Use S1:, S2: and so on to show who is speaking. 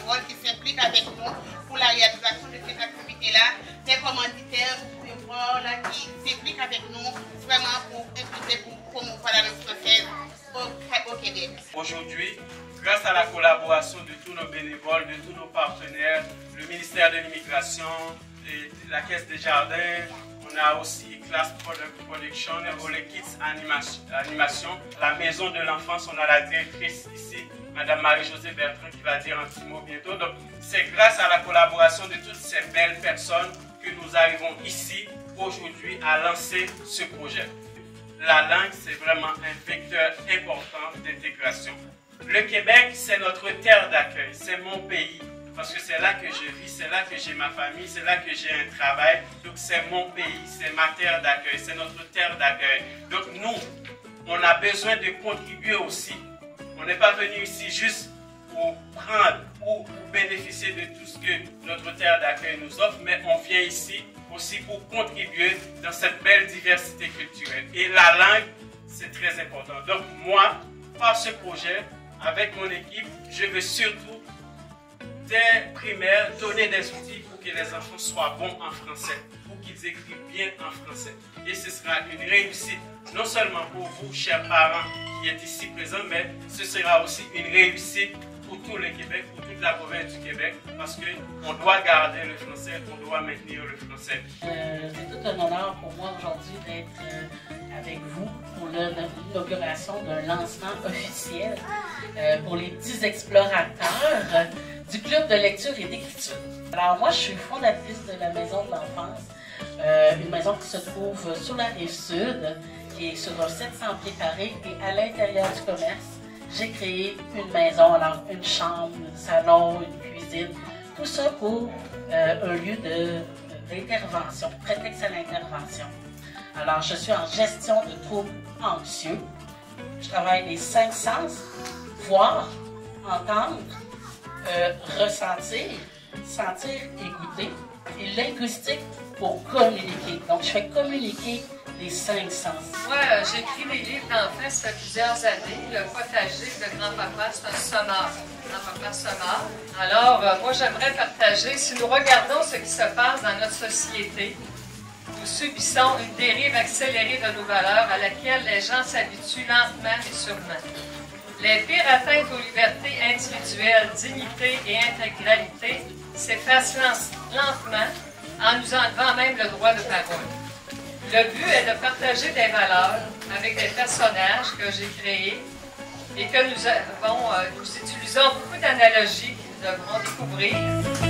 S1: bénévoles qui s'impliquent avec nous pour la réalisation de cette activité-là, des commanditaires qui s'impliquent avec nous vraiment pour promouvoir la langue française au Québec.
S2: Aujourd'hui, grâce à la collaboration de tous nos bénévoles, de tous nos partenaires, le ministère de l'Immigration et la Caisse des Jardins, on a aussi Class Production, Ole Kids Animation, la Maison de l'Enfance, on a la directrice ici, Madame Marie-Josée Bertrand, qui va dire un petit mot bientôt. Donc, c'est grâce à la collaboration de toutes ces belles personnes que nous arrivons ici aujourd'hui à lancer ce projet. La langue, c'est vraiment un vecteur important d'intégration. Le Québec, c'est notre terre d'accueil, c'est mon pays. Parce que c'est là que je vis, c'est là que j'ai ma famille, c'est là que j'ai un travail. Donc c'est mon pays, c'est ma terre d'accueil, c'est notre terre d'accueil. Donc nous, on a besoin de contribuer aussi. On n'est pas venu ici juste pour prendre ou pour bénéficier de tout ce que notre terre d'accueil nous offre, mais on vient ici aussi pour contribuer dans cette belle diversité culturelle. Et la langue, c'est très important. Donc moi, par ce projet, avec mon équipe, je veux surtout dès primaire, donner des outils pour que les enfants soient bons en français, pour qu'ils écrivent bien en français. Et ce sera une réussite, non seulement pour vous, chers parents qui êtes ici présents, mais ce sera aussi une réussite pour tout le Québec, pour toute la province du Québec, parce qu'on doit garder le français, on doit maintenir le français.
S3: C'est tout un honneur pour moi aujourd'hui d'être avec vous pour l'inauguration d'un lancement officiel pour les petits explorateurs du club de lecture et d'écriture. Alors moi, je suis fondatrice de la Maison de l'Enfance, une maison qui se trouve sur la Rive-Sud, qui est sur un 700 pieds carrés, et à l'intérieur du commerce, j'ai créé une maison, alors une chambre, un salon, une cuisine, tout ça pour un lieu d'intervention, prétexte à l'intervention. Alors, je suis en gestion de troubles anxieux. Je travaille les 5 sens, voir, entendre, ressentir, sentir et goûter, et linguistique pour communiquer. Donc, je fais communiquer les 5 sens.
S4: Moi, j'écris des livres d'enfants, ça fait plusieurs années. Le potager de grand-papa, c'est un sommeur. Grand-papa sommeur. Alors, moi, j'aimerais partager, si nous regardons ce qui se passe dans notre société, nous subissons une dérive accélérée de nos valeurs à laquelle les gens s'habituent lentement mais sûrement. Les pires atteintes aux libertés individuelles, dignité et intégralité s'effacent lentement en nous enlevant même le droit de parole. Le but est de partager des valeurs avec des personnages que j'ai créés et que nous utilisons beaucoup d'analogies qu'ils devront découvrir.